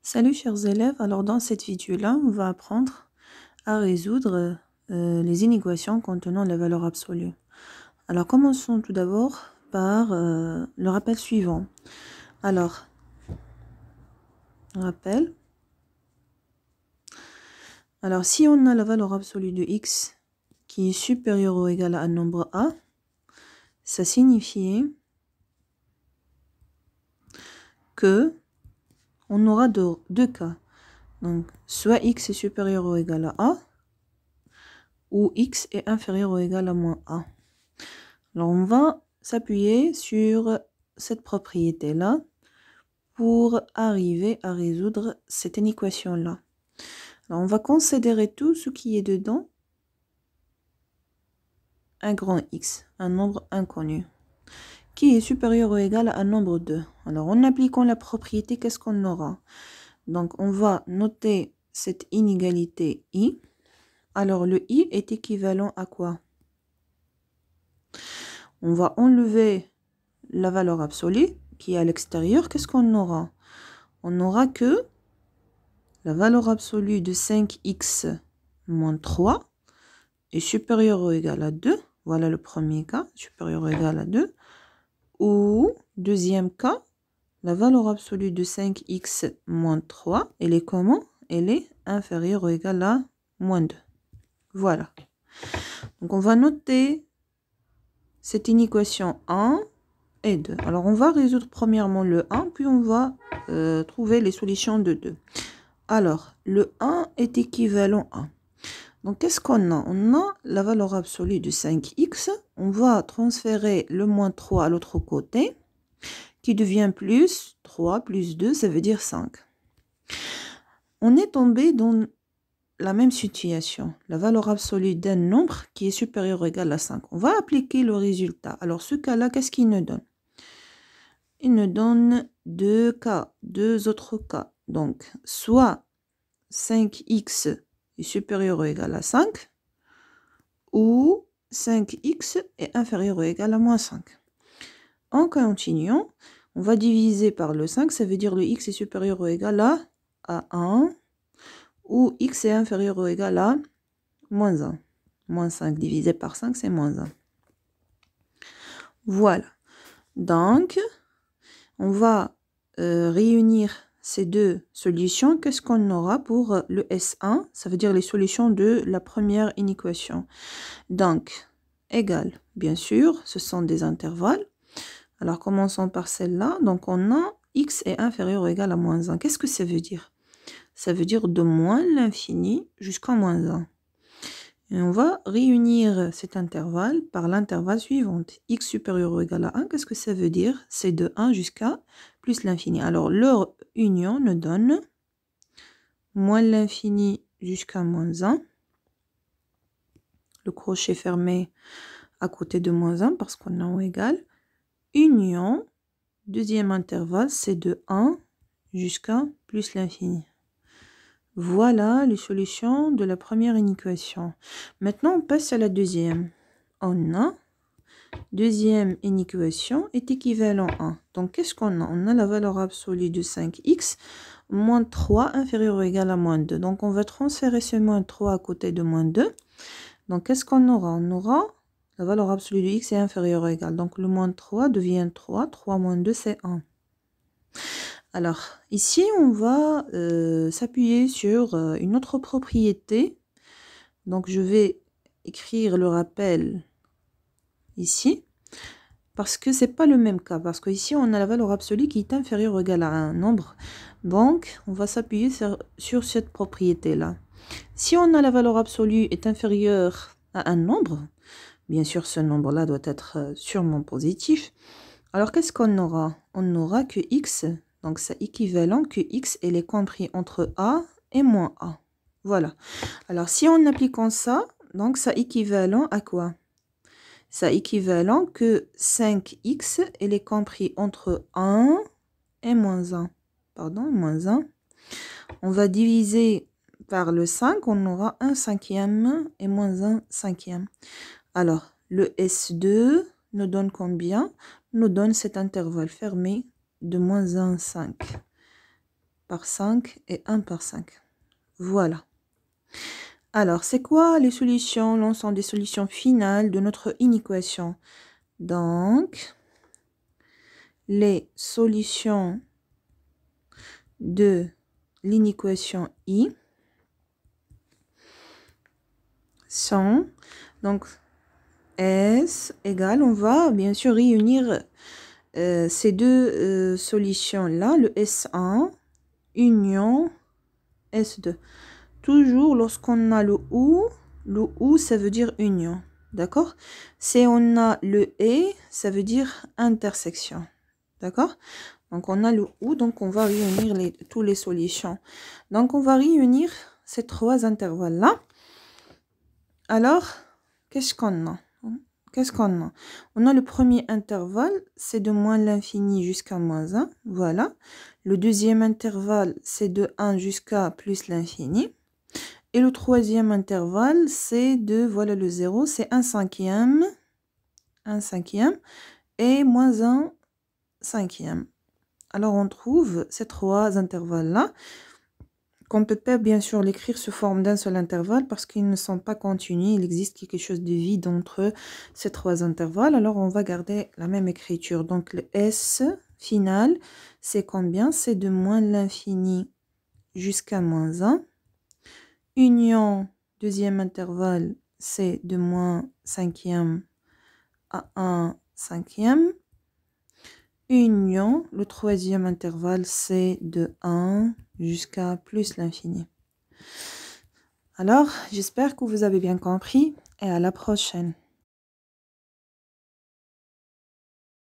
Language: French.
Salut chers élèves, alors dans cette vidéo-là, on va apprendre à résoudre les inéquations contenant la valeur absolue. Alors commençons tout d'abord par le rappel suivant. Alors, rappel. Alors si on a la valeur absolue de x qui est supérieure ou égale à un nombre a, ça signifie que on aura deux cas. Donc soit x est supérieur ou égal à a, ou x est inférieur ou égal à moins a. Alors, on va s'appuyer sur cette propriété-là pour arriver à résoudre cette inéquation-là. Alors, on va considérer tout ce qui est dedans un grand X, un nombre inconnu, qui est supérieur ou égal à un nombre 2. Alors, en appliquant la propriété, qu'est-ce qu'on aura? Donc, on va noter cette inégalité I. Alors, le I est équivalent à quoi? On va enlever la valeur absolue qui est à l'extérieur. Qu'est-ce qu'on aura? On n'aura que la valeur absolue de 5x moins 3 est supérieure ou égale à 2. Voilà le premier cas, supérieur ou égal à 2. Ou, deuxième cas, la valeur absolue de 5x moins 3, elle est comment? Elle est inférieure ou égale à moins 2. Voilà. Donc, on va noter cette inéquation 1 et 2. Alors, on va résoudre premièrement le 1, puis on va trouver les solutions de 2. Alors, le 1 est équivalent à. Donc, qu'est-ce qu'on a? On a la valeur absolue de 5x. On va transférer le moins 3 à l'autre côté, qui devient plus 3 plus 2, ça veut dire 5. On est tombé dans la même situation. La valeur absolue d'un nombre qui est supérieur ou égal à 5. On va appliquer le résultat. Alors, ce cas-là, qu'est-ce qu'il nous donne? Il nous donne deux cas, deux autres cas. Donc, soit 5x est supérieur ou égal à 5, ou 5x est inférieur ou égal à moins 5. En continuant, on va diviser par le 5, ça veut dire le x est supérieur ou égal à 1, ou x est inférieur ou égal à moins 1. Moins 5 divisé par 5, c'est moins 1. Voilà. Donc, on va réunir ces deux solutions. Qu'est-ce qu'on aura pour le S1? Ça veut dire les solutions de la première inéquation. Donc, égal, bien sûr, ce sont des intervalles. Alors, commençons par celle-là. Donc, on a x est inférieur ou égal à moins 1. Qu'est-ce que ça veut dire? Ça veut dire de moins l'infini jusqu'à moins 1. Et on va réunir cet intervalle par l'intervalle suivant. X supérieur ou égal à 1, qu'est-ce que ça veut dire? C'est de 1 jusqu'à plus l'infini. Alors, leur union nous donne moins l'infini jusqu'à moins 1. Le crochet fermé à côté de moins 1 parce qu'on a en égal. Union, deuxième intervalle, c'est de 1 jusqu'à plus l'infini. Voilà les solutions de la première inéquation. Maintenant, on passe à la deuxième. On a, deuxième inéquation est équivalent à. Donc, qu'est-ce qu'on a? On a la valeur absolue de 5x moins 3 inférieur ou égal à moins 2. Donc, on va transférer ce moins 3 à côté de moins 2. Donc, qu'est-ce qu'on aura? On aura la valeur absolue de x est inférieure ou égale. Donc, le moins 3 devient 3. 3 moins 2, c'est 1. Alors, ici, on va s'appuyer sur une autre propriété. Donc, je vais écrire le rappel ici. Parce que ce n'est pas le même cas. Parce qu'ici, on a la valeur absolue qui est inférieure ou égale à un nombre. Donc, on va s'appuyer sur cette propriété-là. Si on a la valeur absolue est inférieure à un nombre, bien sûr, ce nombre-là doit être sûrement positif. Alors, qu'est-ce qu'on aura? On n'aura que x. Donc, c'est équivalent que x, elle est compris entre a et moins a. Voilà. Alors, si on applique ça, donc ça équivalent à quoi? Ça équivalent que 5x, elle est compris entre 1 et moins 1. Pardon, moins 1. On va diviser par le 5, on aura 1 cinquième et moins 1 cinquième. Alors, le S2 nous donne combien? Nous donne cet intervalle fermé de moins 1, 5. par 5 et 1 par 5. Voilà. Alors, c'est quoi les solutions, l'ensemble des solutions finales de notre inéquation? Donc, les solutions de l'inéquation I sont, donc, S égale, on va bien sûr réunir ces deux solutions-là, le S1, union S2. Toujours lorsqu'on a le OU, ça veut dire union. D'accord? Si on a le et, ça veut dire intersection. D'accord? Donc, on a le OU, donc on va réunir toutes les solutions. Donc, on va réunir ces trois intervalles-là. Alors, qu'est-ce qu'on a? On a le premier intervalle, c'est de moins l'infini jusqu'à moins 1. Voilà. Le deuxième intervalle, c'est de 1 jusqu'à plus l'infini. Et le troisième intervalle, c'est de, voilà le 0, c'est 1 cinquième, et moins 1 cinquième. Alors, on trouve ces trois intervalles-là, qu'on ne peut pas bien sûr l'écrire sous forme d'un seul intervalle parce qu'ils ne sont pas continus. Il existe quelque chose de vide entre ces trois intervalles. Alors, on va garder la même écriture. Donc, le S final, c'est combien? C'est de moins l'infini jusqu'à moins 1. Union, deuxième intervalle, c'est de moins cinquième à 1 cinquième. Union, le troisième intervalle, c'est de 1 jusqu'à plus l'infini. Alors, j'espère que vous avez bien compris et à la prochaine.